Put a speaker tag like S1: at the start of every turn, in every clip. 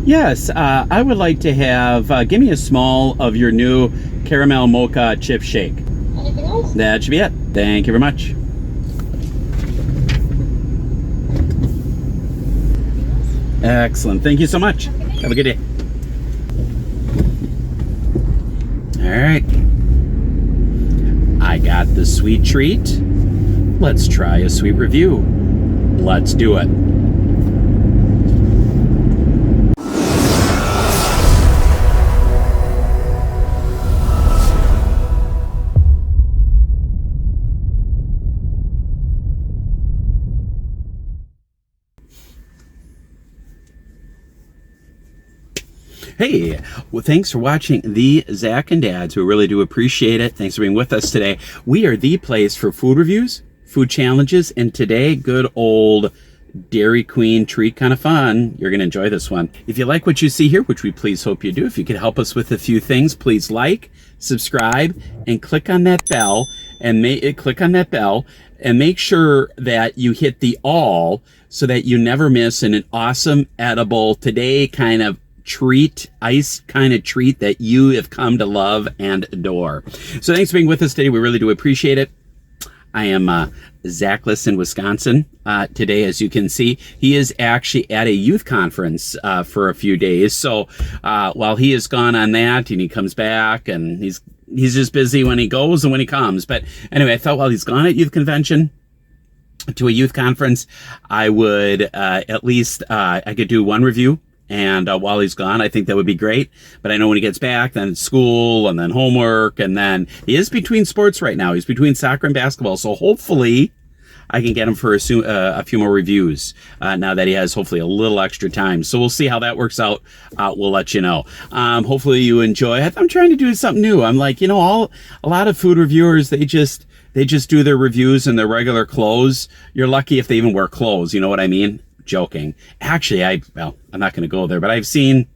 S1: Yes, I would like to have, give me a small of your new Caramel Mocha Chip Shake.
S2: Anything else?
S1: That should be it. Thank you very much. Excellent. Thank you so much. Have a good day. All right. I got the sweet treat. Let's try a sweet review. Let's do it. Hey, well, thanks for watching the Zach and Dads. We really do appreciate it. Thanks for being with us today. We are the place for food reviews, food challenges, and today, good old Dairy Queen treat kind of fun. You're going to enjoy this one. If you like what you see here, which we please hope you do, if you could help us with a few things, please like, subscribe, and click on that bell, and make sure that you hit the all so that you never miss an awesome edible today kind of treat, ice kind of treat that you have come to love and adore. So thanks for being with us today. We really do appreciate it. I am Zackless in Wisconsin today, as you can see. He is actually at a youth conference for a few days. So while he is gone on that and he comes back, and he's just busy when he goes and when he comes. But anyway, I thought while he's gone at youth convention to a youth conference, I would at least I could do one review. And while he's gone, I think that would be great. But I know when he gets back, then it's school and then homework. And then he is between sports right now. He's between soccer and basketball. So hopefully I can get him for a few more reviews now that he has hopefully a little extra time. So we'll see how that works out. We'll let you know. Hopefully you enjoy it. I'm trying to do something new. I'm like, a lot of food reviewers, they just do their reviews in their regular clothes. You're lucky if they even wear clothes. You know what I mean? Joking. Actually, I'm not going to go there, but I've seen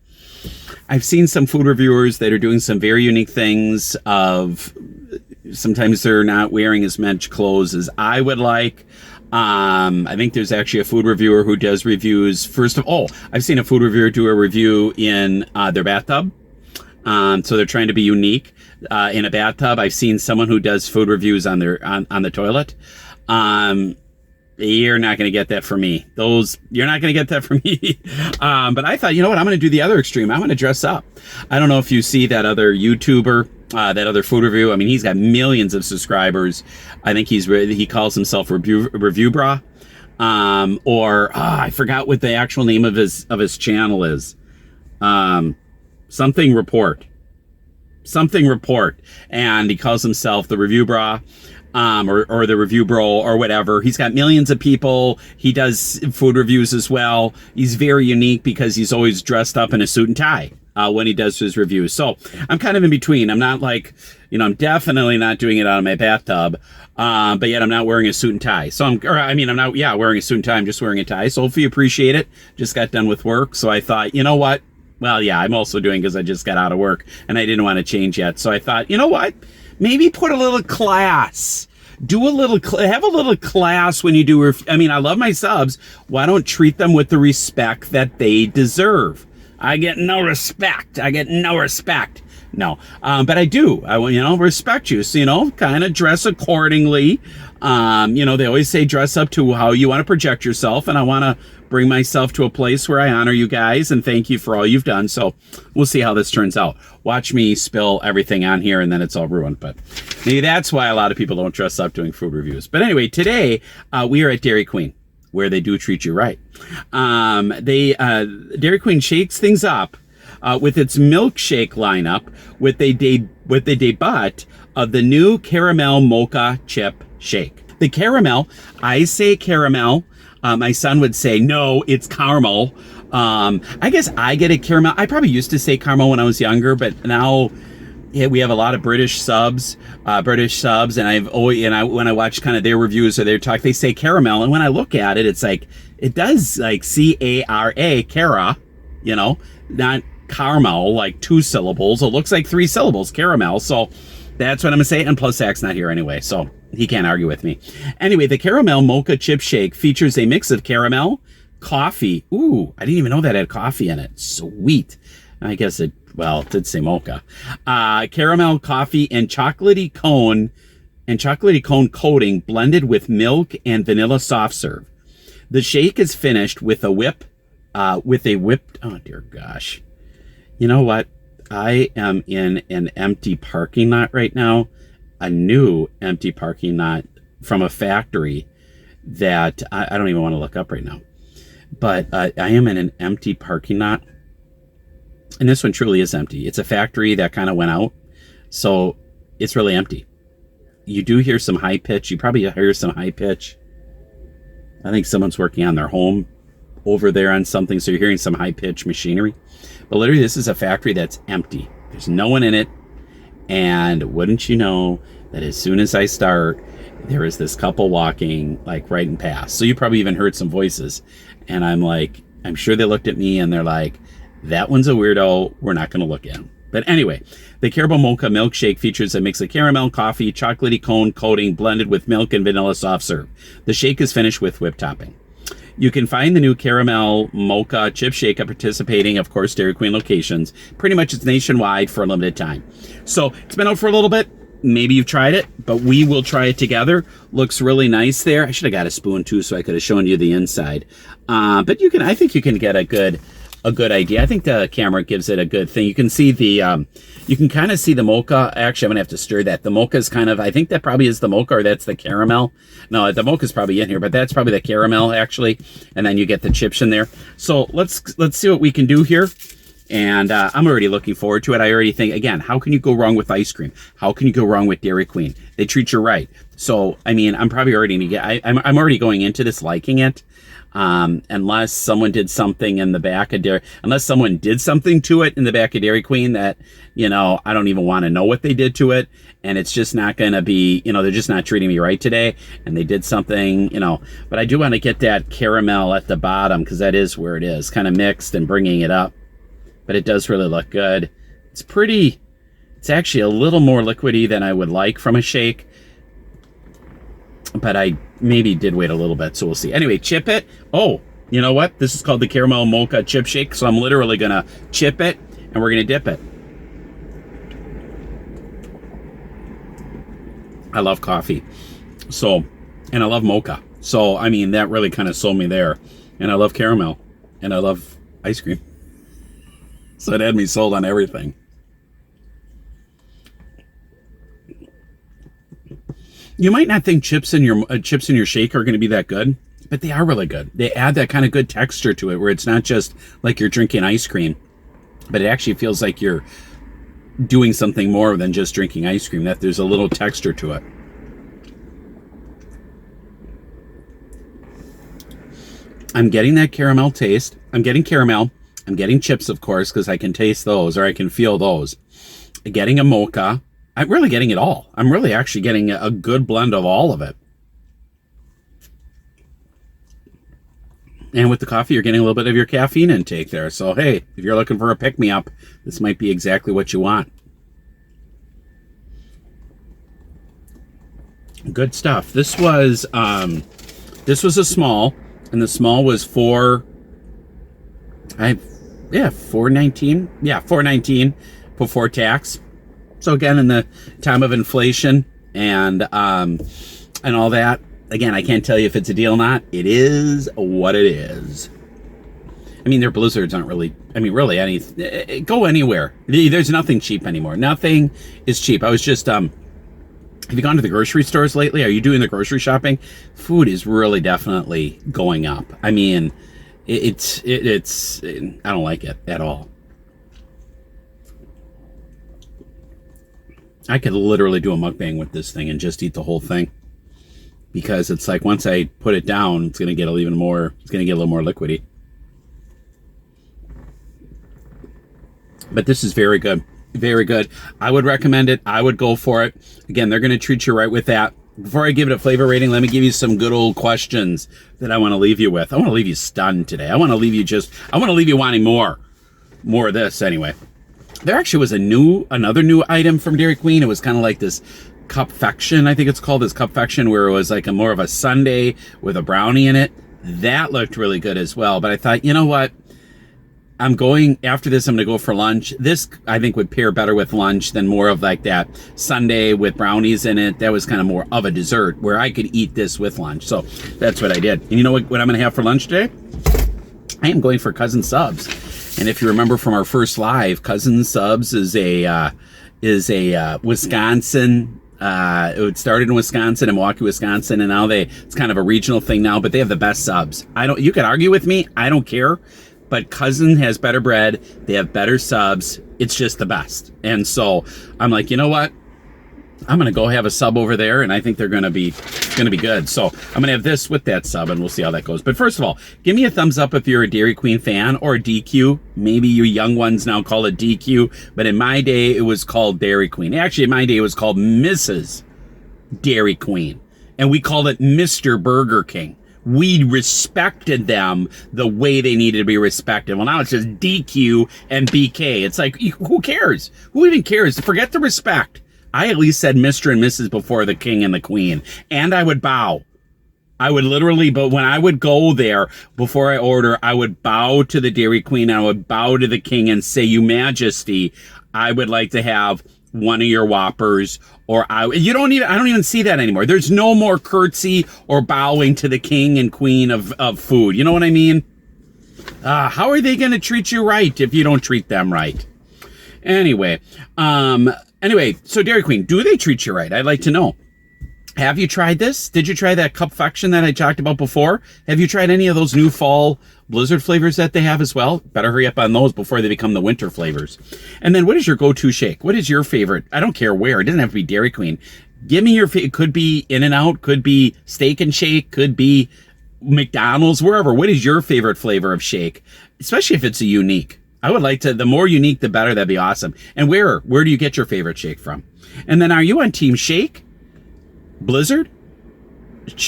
S1: some food reviewers that are doing some very unique things. Sometimes they're not wearing as much clothes as I would like. I think there's actually a food reviewer who does reviews. I've seen a food reviewer do a review in their bathtub. So they're trying to be unique in a bathtub. I've seen someone who does food reviews on the toilet. You're not going to get that from me. You're not going to get that from me. But I thought, you know what? I'm going to do the other extreme. I'm going to dress up. I don't know if you see that other YouTuber, that other food review. I mean, he's got millions of subscribers. I think he calls himself Review Bra. I forgot what the actual name of his channel is. Something Report. And he calls himself the Review Bra. Or the Review Bro or whatever. He's got millions of people. He does food reviews as well. He's very unique because he's always dressed up in a suit and tie when he does his reviews. So I'm kind of in between. I'm not like, I'm definitely not doing it out of my bathtub, but yet I'm not wearing a suit and tie. So I'm not wearing a suit and tie. I'm just wearing a tie. So hopefully you appreciate it. Just got done with work. So I thought, you know what? Well, yeah, I'm also doing because I just got out of work and I didn't want to change yet. So I thought, you know what? Maybe put a little class. Have a little class when you do. I love my subs. Why don't treat them with the respect that they deserve? I get no respect. No, but I do. I respect you. So, kind of dress accordingly. They always say dress up to how you want to project yourself, and I want to bring myself to a place where I honor you guys and thank you for all you've done. So we'll see how this turns out. Watch me spill everything on here and then it's all ruined. But maybe that's why a lot of people don't dress up doing food reviews. But anyway, today we are at Dairy Queen, where they do treat you right. Dairy Queen shakes things up with its milkshake lineup with the debut of the new Caramel Mocha Chip Shake. The caramel, I say caramel. My son would say, no, it's caramel. I guess I get a caramel. I probably used to say caramel when I was younger, but now we have a lot of British subs, and when I watch kind of their reviews or their talk, they say caramel. And when I look at it, it's like, it does like C-A-R-A, cara, not caramel, like 2 syllables. It looks like 3 syllables, caramel. So that's what I'm going to say. And plus Zach's not here anyway, so he can't argue with me. Anyway, the Caramel Mocha Chip Shake features a mix of caramel, coffee. Ooh, I didn't even know that had coffee in it. Sweet. I guess it did say mocha. Caramel coffee and chocolatey cone coating blended with milk and vanilla soft serve. The shake is finished with a whipped, oh dear gosh. You know what? I am in an empty parking lot right now, a new empty parking lot from a factory that I don't even want to look up right now. But I am in an empty parking lot, and this one truly is empty. It's a factory that kind of went out, so it's really empty. You do hear some high pitch. You probably hear some high pitch. I think someone's working on their home over there on something, so you're hearing some high pitch machinery. But literally, this is a factory that's empty. There's no one in it. And wouldn't you know that as soon as I start, there is this couple walking like right in past. So you probably even heard some voices. And I'm sure they looked at me and they're like, that one's a weirdo. We're not going to look at him. But anyway, the Caramel Mocha milkshake features a mix of caramel, coffee, chocolatey cone coating blended with milk and vanilla soft serve. The shake is finished with whipped topping. You can find the new Caramel Mocha Chip Shake at participating, of course, Dairy Queen locations. Pretty much it's nationwide for a limited time. So it's been out for a little bit. Maybe you've tried it, but we will try it together. Looks really nice there. I should have got a spoon too, so I could have shown you the inside. But I think you can get a good idea. I think the camera gives it a good thing. You can see you can kind of see the mocha. Actually, I'm gonna have to stir that. The mocha is kind of, I think that probably is the mocha, or that's the caramel. No, the mocha is probably in here, but that's probably the caramel actually. And then you get the chips in there. So let's see what we can do here. And I'm already looking forward to it. I already think, again, how can you go wrong with ice cream? How can you go wrong with Dairy Queen? They treat you right. So, I mean, I'm probably already I'm already going into this liking it. Unless someone did something in the back of unless someone did something to it in the back of Dairy Queen that, I don't even want to know what they did to it. And it's just not going to be, they're just not treating me right today. And they did something, but I do want to get that caramel at the bottom because that is where it is, kind of mixed and bringing it up. But it does really look good. It's actually a little more liquidy than I would like from a shake. But I maybe did wait a little bit, so we'll see. Anyway, chip it. Oh, you know what? This is called the Caramel Mocha Chip Shake, so I'm literally going to chip it, and we're going to dip it. I love coffee, and I love mocha. So, I mean, that really kind of sold me there. And I love caramel, and I love ice cream. So it had me sold on everything. You might not think chips in your shake are going to be that good, but they are really good. They add that kind of good texture to it where it's not just like you're drinking ice cream, but it actually feels like you're doing something more than just drinking ice cream, that there's a little texture to it. I'm getting that caramel taste. I'm getting caramel. I'm getting chips, of course, because I can taste those or I can feel those. Getting a mocha. I'm really getting it all. I'm really actually getting a good blend of all of it. And with the coffee, you're getting a little bit of your caffeine intake there. So, hey, if you're looking for a pick-me-up, this might be exactly what you want. Good stuff. This was a small, and the small was $4.19. Yeah, $4.19 before tax. So again, in the time of inflation and all that, again, I can't tell you if it's a deal or not. It is what it is. I mean, their blizzards aren't really, really go anywhere. There's nothing cheap anymore. Nothing is cheap. I was just, have you gone to the grocery stores lately? Are you doing the grocery shopping? Food is really definitely going up. I mean, it's I don't like it at all. I could literally do a mukbang with this thing and just eat the whole thing, because it's like once I put it down, it's going to get a little more liquidy. But this is very good. Very good. I would recommend it. I would go for it. Again, they're going to treat you right with that. Before I give it a flavor rating, let me give you some good old questions that I want to leave you with. I want to leave you stunned today. I want to leave you wanting more of this anyway. There actually was another new item from Dairy Queen. It was kind of like this cupfection, I think it's called, this cupfection, where it was like more of a sundae with a brownie in it. That looked really good as well. But I thought, you know what? I'm going after this. I'm going to go for lunch. This I think would pair better with lunch than more of like that sundae with brownies in it. That was kind of more of a dessert where I could eat this with lunch. So that's what I did. And you know what I'm going to have for lunch today? I am going for Cousin Subs. And if you remember from our first live, Cousin Subs is a Wisconsin. It started in Wisconsin, in Milwaukee, Wisconsin, and now it's kind of a regional thing now. But they have the best subs. You can argue with me. I don't care. But Cousin has better bread. They have better subs. It's just the best. And so I'm like, you know what? I'm going to go have a sub over there, and I think they're going to be good. So I'm going to have this with that sub, and we'll see how that goes. But first of all, give me a thumbs up if you're a Dairy Queen fan or a DQ. Maybe you young ones now call it DQ, but in my day, it was called Dairy Queen. Actually, in my day, it was called Mrs. Dairy Queen, and we called it Mr. Burger King. We respected them the way they needed to be respected. Well, now it's just DQ and BK. It's like, who cares? Who even cares? Forget the respect. I at least said Mr. and Mrs. before the king and the queen. And I would bow. I would literally, but when I would go there before I order, I would bow to the Dairy Queen. And I would bow to the king and say, "Your Majesty, I would like to have one of your Whoppers." Or I don't even see that anymore. There's no more curtsy or bowing to the king and queen of food. You know what I mean? How are they going to treat you right if you don't treat them right? Anyway, so Dairy Queen, do they treat you right? I'd like to know. Have you tried this? Did you try that Cupfection that I talked about before? Have you tried any of those new fall Blizzard flavors that they have as well? Better hurry up on those before they become the winter flavors. And then what is your go-to shake? What is your favorite? I don't care where. It doesn't have to be Dairy Queen. Give me it could be In-N-Out, could be Steak and Shake, could be McDonald's, wherever. What is your favorite flavor of shake? Especially if it's a unique. I would like to, the more unique, the better. That'd be awesome. And where do you get your favorite shake from? And then are you on Team Shake? Blizzard?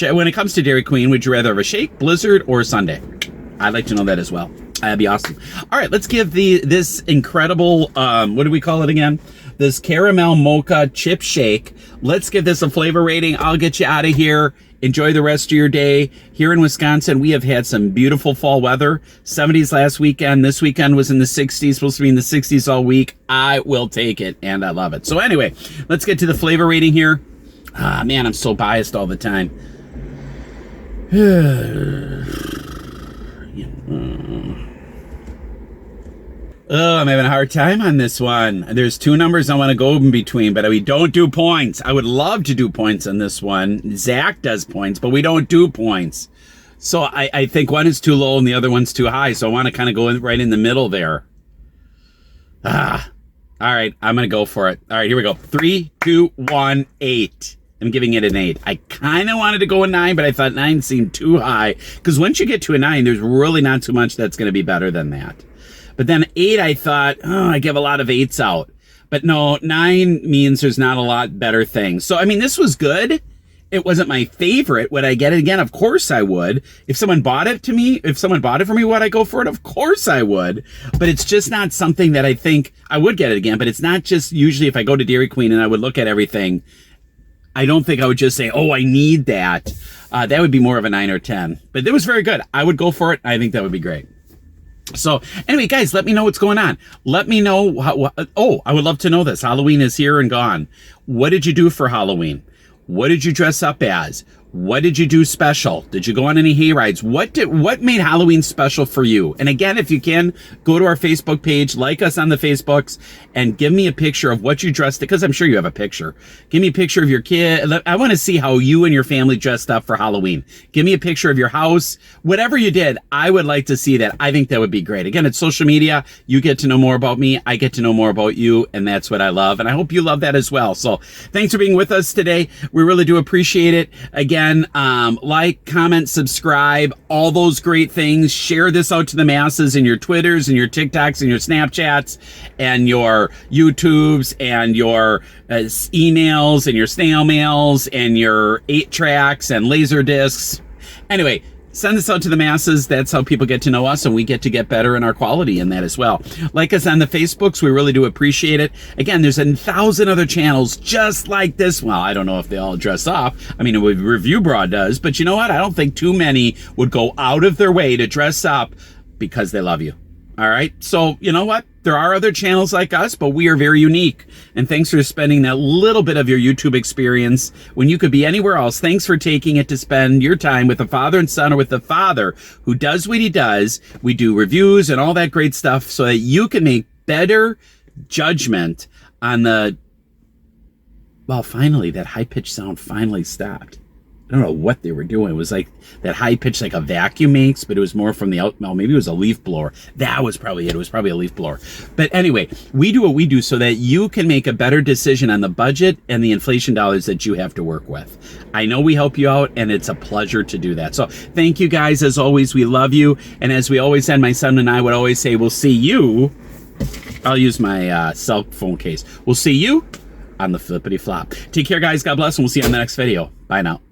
S1: When it comes to Dairy Queen, would you rather have a shake, Blizzard, or a sundae? I'd like to know that as well. That'd be awesome. All right, let's give this incredible, what do we call it again? This Caramel Mocha Chip Shake. Let's give this a flavor rating. I'll get you out of here. Enjoy the rest of your day. Here in Wisconsin, we have had some beautiful fall weather. 70s last weekend. This weekend was in the 60s. Supposed to be in the 60s all week. I will take it, and I love it. So anyway, let's get to the flavor rating here. Man, I'm so biased all the time. Oh, I'm having a hard time on this one. There's two numbers I want to go in between, but we don't do points. I would love to do points on this one. Zach does points, but we don't do points. So I think one is too low and the other one's too high. So I want to kind of go right in the middle there. All right, I'm going to go for it. All right, here we go. 3, 2, 1, 8. I'm giving it an 8. I kind of wanted to go a 9, but I thought 9 seemed too high. Because once you get to a 9, there's really not too much that's going to be better than that. But then 8, I thought, I give a lot of 8s out. But no, 9 means there's not a lot better things. So, I mean, this was good. It wasn't my favorite. Would I get it again? Of course I would. If someone bought it for me, would I go for it? Of course I would. But it's just not something that I think I would get it again. But it's not just usually if I go to Dairy Queen and I would look at everything, I don't think I would just say, I need that. That would be more of a 9 or 10. But it was very good. I would go for it. I think that would be great. So anyway, guys, let me know what's going on. Let me know. I would love to know this. Halloween is here and gone. What did you do for Halloween? What did you dress up as? What did you do special? Did you go on any hay rides? What made Halloween special for you? And again, if you can, go to our Facebook page, like us on the Facebooks, and give me a picture of what you dressed, because I'm sure you have a picture. Give me a picture of your kid. I want to see how you and your family dressed up for Halloween. Give me a picture of your house. Whatever you did, I would like to see that. I think that would be great. Again, it's social media. You get to know more about me. I get to know more about you, and that's what I love. And I hope you love that as well. So thanks for being with us today. We really do appreciate it. Again, like, comment, subscribe, all those great things. Share this out to the masses in your Twitters and your TikToks and your Snapchats and your YouTubes and your emails and your snail mails and your 8-tracks and laser discs. Anyway, Send this out to the masses. That's how people get to know us, and we get to get better in our quality in that as well. Like us on the Facebooks. We really do appreciate it. Again, there's 1,000 other channels just like this. Well, I don't know if they all dress up. I mean, Review Broad does, but you know what? I don't think too many would go out of their way to dress up because they love you. All right. So you know what? There are other channels like us, but we are very unique. And thanks for spending that little bit of your YouTube experience when you could be anywhere else. Thanks for taking it to spend your time with the father and son, or with the father who does what he does. We do reviews and all that great stuff so that you can make better judgment on the, well, finally, that high-pitched sound finally stopped. I don't know what they were doing. It was like that high pitch, like a vacuum makes, but it was more from the out. Well, maybe it was a leaf blower. That was probably it. It was probably a leaf blower. But anyway, we do what we do so that you can make a better decision on the budget and the inflation dollars that you have to work with. I know we help you out, and it's a pleasure to do that. So thank you guys. As always, we love you. And as we always said, my son and I would always say, we'll see you. I'll use my cell phone case. We'll see you on the flippity flop. Take care, guys. God bless, and we'll see you on the next video. Bye now.